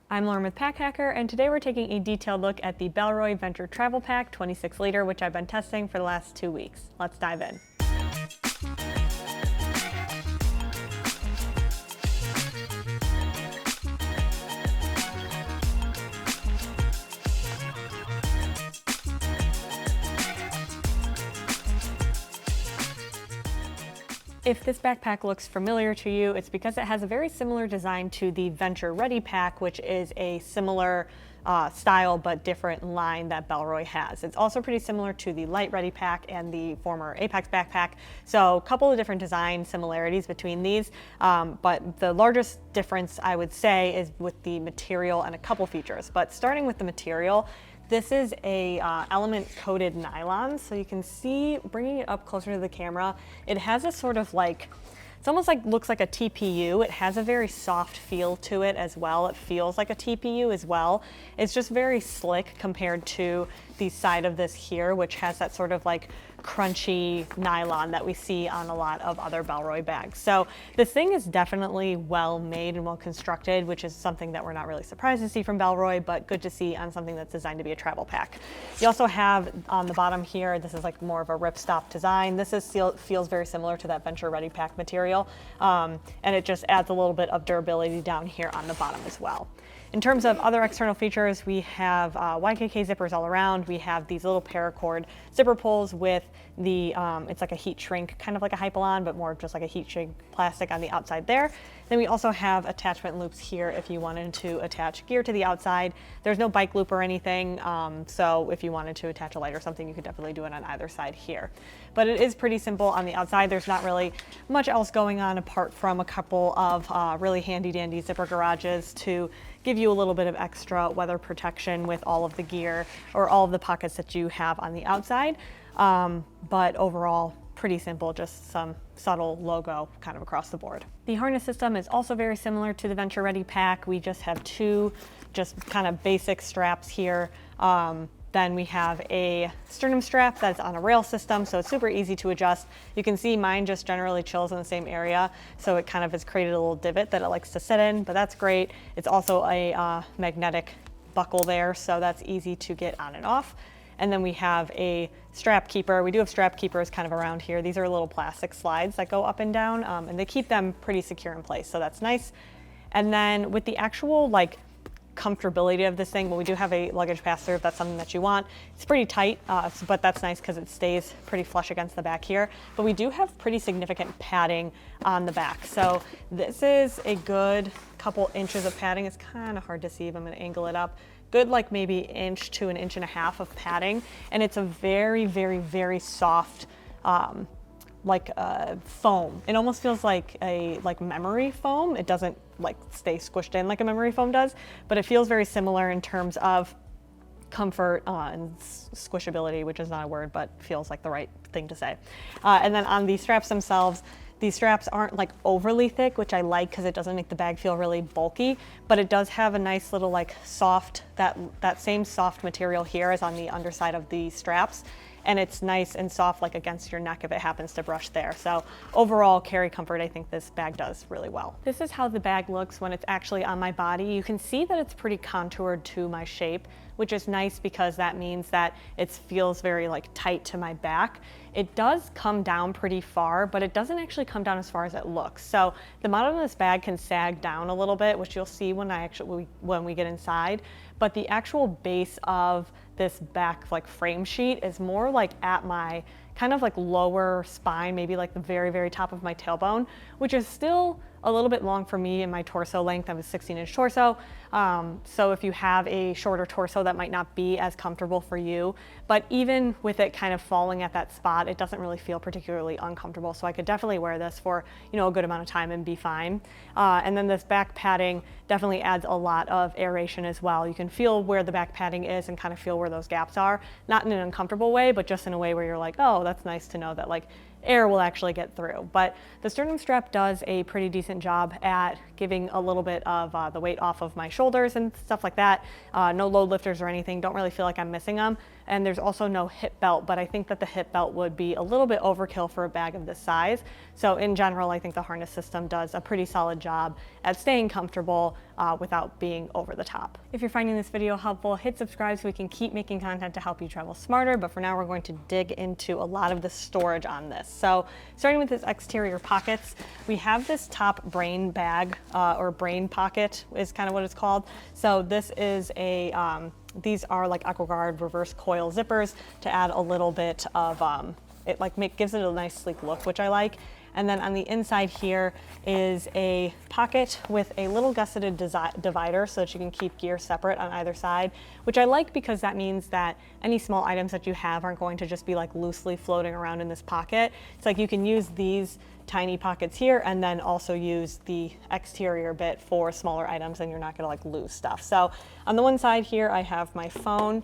I'm Lauren with Pack Hacker, and today we're taking a detailed look at the Bellroy Venture Travel Pack 26 liter, which I've been testing for the last 2 weeks. Let's dive in. If this backpack looks familiar to you, it's because it has a very similar design to the Venture Ready Pack, which is a similar style but different line that Bellroy has. It's also pretty similar to the Light Ready Pack and the former Apex backpack. So a couple of different design similarities between these, but the largest difference I would say is with the material and a couple features. But starting with the material, this is a element coated nylon, so you can see, bringing it up closer to the camera, it has a sort of like, it's almost like, looks like a TPU. It has a very soft feel to it as well. It feels like a TPU as well. It's just very slick compared to the side of this here, which has that sort of like crunchy nylon that we see on a lot of other Bellroy bags. So this thing is definitely well made and well constructed, which is something that we're not really surprised to see from Bellroy, but good to see on something that's designed to be a travel pack. You also have on the bottom here, this is like more of a ripstop design. This is feels very similar to that Venture Ready Pack material, and it just adds a little bit of durability down here on the bottom as well. In terms of other external features, we have YKK zippers all around. We have these little paracord zipper pulls with the, it's like a heat shrink, kind of like a Hypalon, but more just like a heat shrink plastic on the outside there. Then we also have attachment loops here if you wanted to attach gear to the outside. There's no bike loop or anything, so if you wanted to attach a light or something, you could definitely do it on either side here. But it is pretty simple on the outside. There's not really much else going on apart from a couple of really handy dandy zipper garages to give you a little bit of extra weather protection with all of the gear or all of the pockets that you have on the outside. But overall, pretty simple, just some subtle logo kind of across the board. The harness system is also very similar to the Venture Ready Pack. We just have two just kind of basic straps here. Then we have a sternum strap that's on a rail system, so it's super easy to adjust. You can see mine just generally chills in the same area, so it kind of has created a little divot that it likes to sit in, but that's great. It's also a magnetic buckle there, so that's easy to get on and off. And then we have a strap keeper. We do have strap keepers kind of around here. These are little plastic slides that go up and down, and they keep them pretty secure in place, so that's nice. And then with the actual like comfortability of this thing, well, we do have a luggage pass-through if that's something that you want. It's pretty tight, but that's nice because it stays pretty flush against the back here. But we do have pretty significant padding on the back. So this is a good couple inches of padding. It's kind of hard to see if I'm going to angle it up. Good, like maybe inch to an inch and a half of padding. And it's a very, very, very soft, like foam. It almost feels like a memory foam. It doesn't like stay squished in like a memory foam does, but it feels very similar in terms of comfort and squishability, which is not a word, but feels like the right thing to say. And then on the straps themselves, these straps aren't like overly thick, which I like because it doesn't make the bag feel really bulky, but it does have a nice little like soft, that same soft material here is on the underside of the straps. And it's nice and soft like against your neck if it happens to brush there. So overall carry comfort, I think this bag does really well. This is how the bag looks when it's actually on my body. You can see that it's pretty contoured to my shape, which is nice because that means that it feels very like tight to my back. It does come down pretty far, but it doesn't actually come down as far as it looks. So the bottom of this bag can sag down a little bit, which you'll see when we get inside. But the actual base of this back like frame sheet is more like at my kind of like lower spine, maybe like the very, very top of my tailbone, which is still a little bit long for me in my torso length. I have a 16-inch torso. So if you have a shorter torso, that might not be as comfortable for you. But even with it kind of falling at that spot, it doesn't really feel particularly uncomfortable. So I could definitely wear this for, you know, a good amount of time and be fine. And then this back padding definitely adds a lot of aeration as well. You can feel where the back padding is and kind of feel where those gaps are, not in an uncomfortable way, but just in a way where you're like, oh, that's nice to know that like air will actually get through. But the sternum strap does a pretty decent job at giving a little bit of the weight off of my shoulders and stuff like that. No load lifters or anything, don't really feel like I'm missing them. And there's also no hip belt, but I think that the hip belt would be a little bit overkill for a bag of this size. So in general, I think the harness system does a pretty solid job at staying comfortable without being over the top. If you're finding this video helpful, hit subscribe so we can keep making content to help you travel smarter. But for now, we're going to dig into a lot of the storage on this. So starting with this exterior pockets, we have this top brain bag, or brain pocket is kind of what it's called. So this is a, these are like AquaGuard reverse coil zippers to add a little bit of, it like gives it a nice sleek look, which I like. And then on the inside here is a pocket with a little gusseted divider so that you can keep gear separate on either side, which I like because that means that any small items that you have aren't going to just be like loosely floating around in this pocket. It's like you can use these tiny pockets here and then also use the exterior bit for smaller items, and you're not gonna like lose stuff. So on the one side here, I have my phone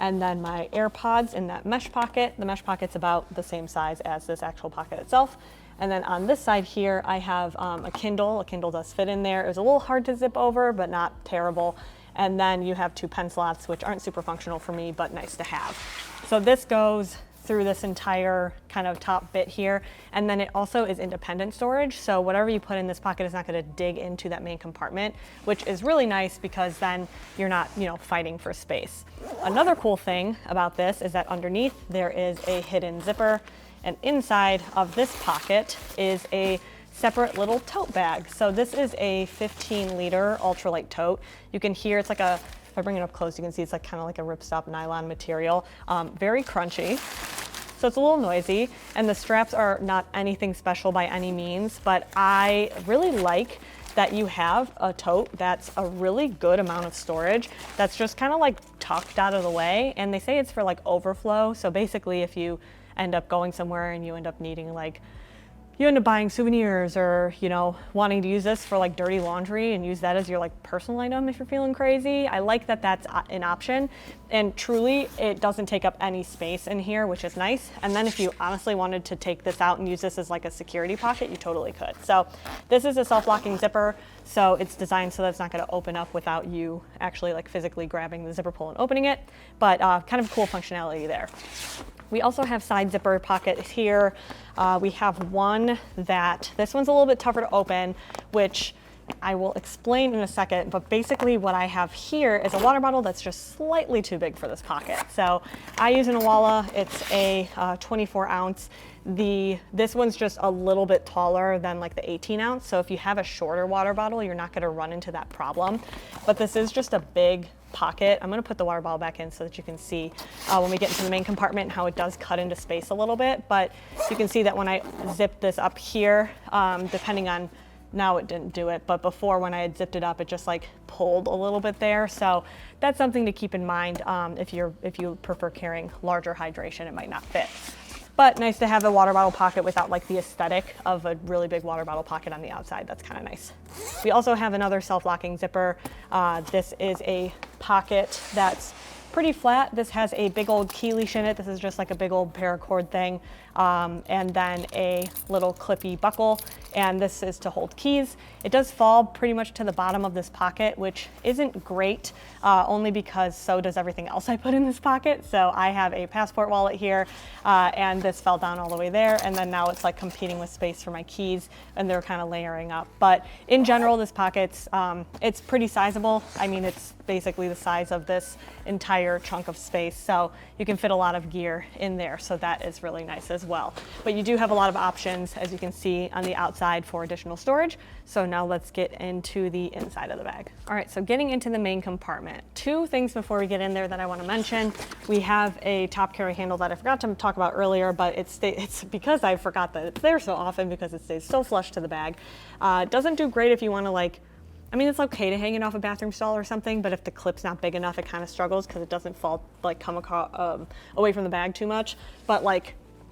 and then my AirPods in that mesh pocket. The mesh pocket's about the same size as this actual pocket itself. And then on this side here, I have a Kindle. A Kindle does fit in there. It was a little hard to zip over, but not terrible. And then you have 2 pen slots, which aren't super functional for me, but nice to have. So this goes through this entire kind of top bit here. And then it also is independent storage. So whatever you put in this pocket is not gonna dig into that main compartment, which is really nice because then you're not, fighting for space. Another cool thing about this is that underneath there is a hidden zipper. And inside of this pocket is a separate little tote bag. So this is a 15-liter ultralight tote. You can hear it's like a, if I bring it up close, you can see it's like kind of like a ripstop nylon material. Very crunchy. So it's a little noisy, and the straps are not anything special by any means, but I really like that you have a tote that's a really good amount of storage that's just kind of like tucked out of the way. And they say it's for like overflow. So basically if you end up going somewhere and you end up needing you end up buying souvenirs or, wanting to use this for like dirty laundry and use that as your like personal item if you're feeling crazy. I like that that's an option, and truly it doesn't take up any space in here, which is nice. And then if you honestly wanted to take this out and use this as like a security pocket, you totally could. So this is a self-locking zipper. So it's designed so that it's not going to open up without you actually like physically grabbing the zipper pull and opening it, but kind of cool functionality there. We also have side zipper pockets here. We have one this one's a little bit tougher to open, which I will explain in a second, but basically what I have here is a water bottle that's just slightly too big for this pocket. So I use an Awala, it's a 24 ounce. This one's just a little bit taller than like the 18 ounce. So if you have a shorter water bottle, you're not gonna run into that problem. But this is just a big pocket. I'm gonna put the water bottle back in so that you can see when we get into the main compartment how it does cut into space a little bit. But you can see that when I zip this up here, depending on, now it didn't do it, but before when I had zipped it up, it just like pulled a little bit there. So that's something to keep in mind. If you prefer carrying larger hydration, it might not fit. But nice to have a water bottle pocket without like the aesthetic of a really big water bottle pocket on the outside. That's kind of nice. We also have another self-locking zipper. This is a pocket that's pretty flat. This has a big old key leash in it. This is just like a big old paracord thing. And then a little clippy buckle. And this is to hold keys. It does fall pretty much to the bottom of this pocket, which isn't great, only because so does everything else I put in this pocket. So I have a passport wallet here, and this fell down all the way there. And then now it's like competing with space for my keys, and they're kind of layering up. But in general, this pocket's, it's pretty sizable. I mean, it's basically the size of this entire chunk of space. So you can fit a lot of gear in there. So that is really nice as well. But you do have a lot of options, as you can see on the outside, for additional storage. So now let's get into the inside of the bag. All right, so getting into the main compartment. 2 things before we get in there that I want to mention. We have a top carry handle that I forgot to talk about earlier, but it's because I forgot that it's there so often because it stays so flush to the bag. It doesn't do great if you want to it's okay to hang it off a bathroom stall or something, but if the clip's not big enough, it kind of struggles because it doesn't come across, away from the bag too much. But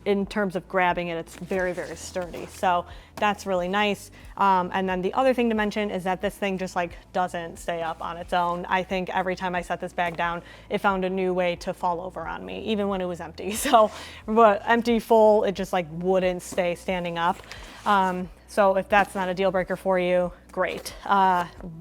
in terms of grabbing it, it's very, very sturdy. So that's really nice. And then the other thing to mention is that this thing just doesn't stay up on its own. I think every time I set this bag down, it found a new way to fall over on me, even when it was empty. So, but empty, full, it just wouldn't stay standing up. So if that's not a deal breaker for you, great.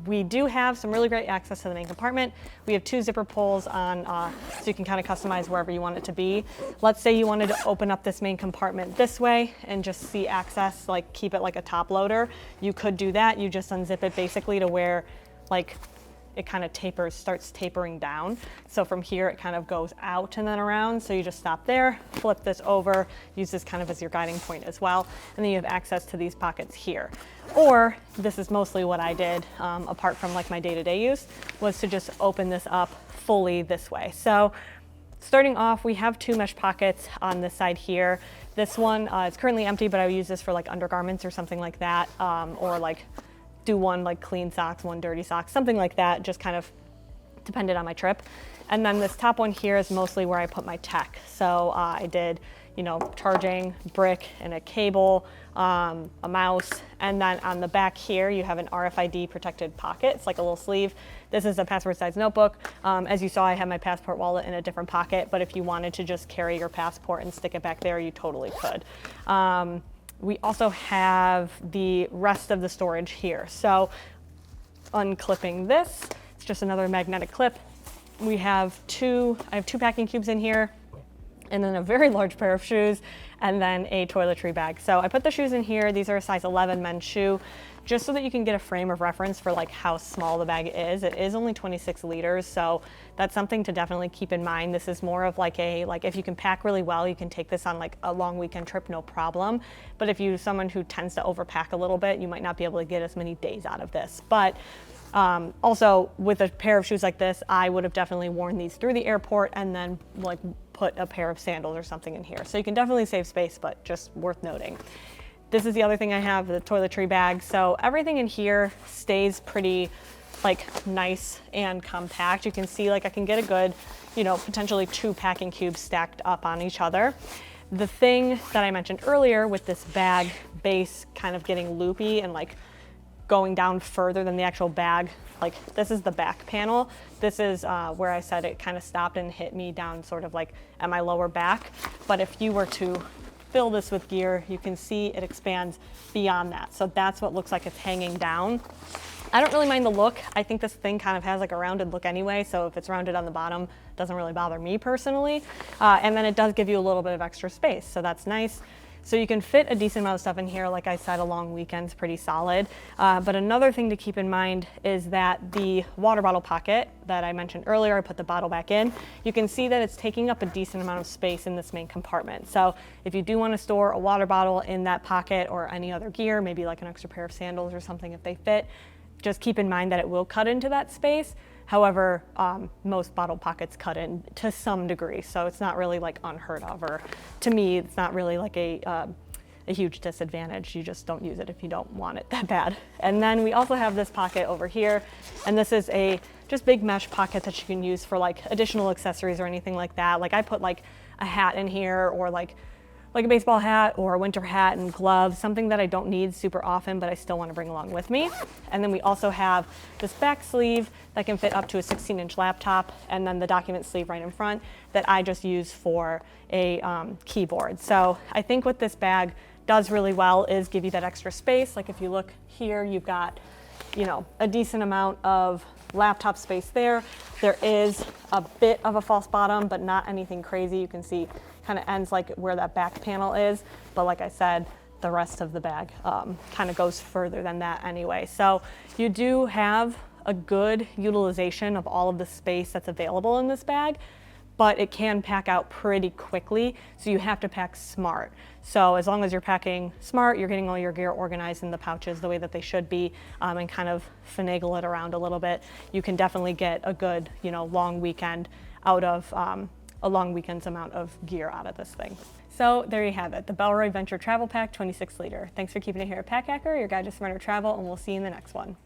We do have some really great access to the main compartment. We have 2 zipper pulls on, so you can kind of customize wherever you want it to be. Let's say you wanted to open up this main compartment this way and just see access, keep it like a top loader. You could do that. You just unzip it basically to where like it kind of starts tapering down. So from here, it kind of goes out and then around. So you just stop there, flip this over, use this kind of as your guiding point as well. And then you have access to these pockets here. Or this is mostly what I did, apart from like my day-to-day use, was to just open this up fully this way. So starting off, we have 2 mesh pockets on this side here. This one is currently empty, but I would use this for like undergarments or something like that, or like do one like clean socks, one dirty socks, something like that, just kind of depended on my trip. And then this top one here is mostly where I put my tech. So I did, you know, charging, brick, and a cable, a mouse. And then on the back here, you have an RFID protected pocket. It's like a little sleeve. This is a passport size notebook. As you saw, I have my passport wallet in a different pocket, but if you wanted to just carry your passport and stick it back there, you totally could. We also have the rest of the storage here. So unclipping this, it's just another magnetic clip. I have 2 packing cubes in here, and then a very large pair of shoes, and then a toiletry bag. So I put the shoes in here. These are a size 11 men's shoe, just so that you can get a frame of reference for like how small the bag is. It is only 26 liters, so that's something to definitely keep in mind. This is more of like if you can pack really well, you can take this on like a long weekend trip, no problem. But if you're someone who tends to overpack a little bit, you might not be able to get as many days out of this. But also with a pair of shoes like this, I would have definitely worn these through the airport and then like put a pair of sandals or something in here. So you can definitely save space, but just worth noting. This is the other thing I have, the toiletry bag. So everything in here stays pretty like nice and compact. You can see like I can get a good, you know, potentially 2 packing cubes stacked up on each other. The thing that I mentioned earlier with this bag base kind of getting loopy and like going down further than the actual bag, like this is the back panel. This is where I said it kind of stopped and hit me down sort of like at my lower back. But if you were to fill this with gear, you can see it expands beyond that. So that's what looks like it's hanging down. I don't really mind the look. I think this thing kind of has like a rounded look anyway, so if it's rounded on the bottom, it doesn't really bother me personally. And then it does give you a little bit of extra space, so that's nice. So you can fit a decent amount of stuff in here. Like I said, a long weekend's pretty solid. But another thing to keep in mind is that the water bottle pocket that I mentioned earlier, I put the bottle back in. You can see that it's taking up a decent amount of space in this main compartment. So if you do want to store a water bottle in that pocket or any other gear, maybe like an extra pair of sandals or something if they fit, just keep in mind that it will cut into that space. However, most bottle pockets cut in to some degree, so it's not really like unheard of, or to me, it's not really like a huge disadvantage. You just don't use it if you don't want it that bad. And then we also have this pocket over here, and this is a just big mesh pocket that you can use for like additional accessories or anything like that. Like I put like a hat in here, or like a baseball hat or a winter hat and gloves, something that I don't need super often, but I still want to bring along with me. And then we also have this back sleeve that can fit up to a 16-inch laptop, and then the document sleeve right in front that I just use for a keyboard. So I think what this bag does really well is give you that extra space. Like if you look here, you've got, you know, a decent amount of laptop space there. There is a bit of a false bottom, but not anything crazy. You can see kind of ends like where that back panel is, but like I said, the rest of the bag kind of goes further than that anyway. So you do have a good utilization of all of the space that's available in this bag, but it can pack out pretty quickly, so you have to pack smart. So as long as you're packing smart, you're getting all your gear organized in the pouches the way that they should be, and kind of finagle it around a little bit, you can definitely get a good, you know, long weekend out of a long weekend's amount of gear out of this thing. So there you have it, the Bellroy Venture Travel Pack 26 liter. Thanks for keeping it here at Pack Hacker, your guide to smarter travel, and we'll see you in the next one.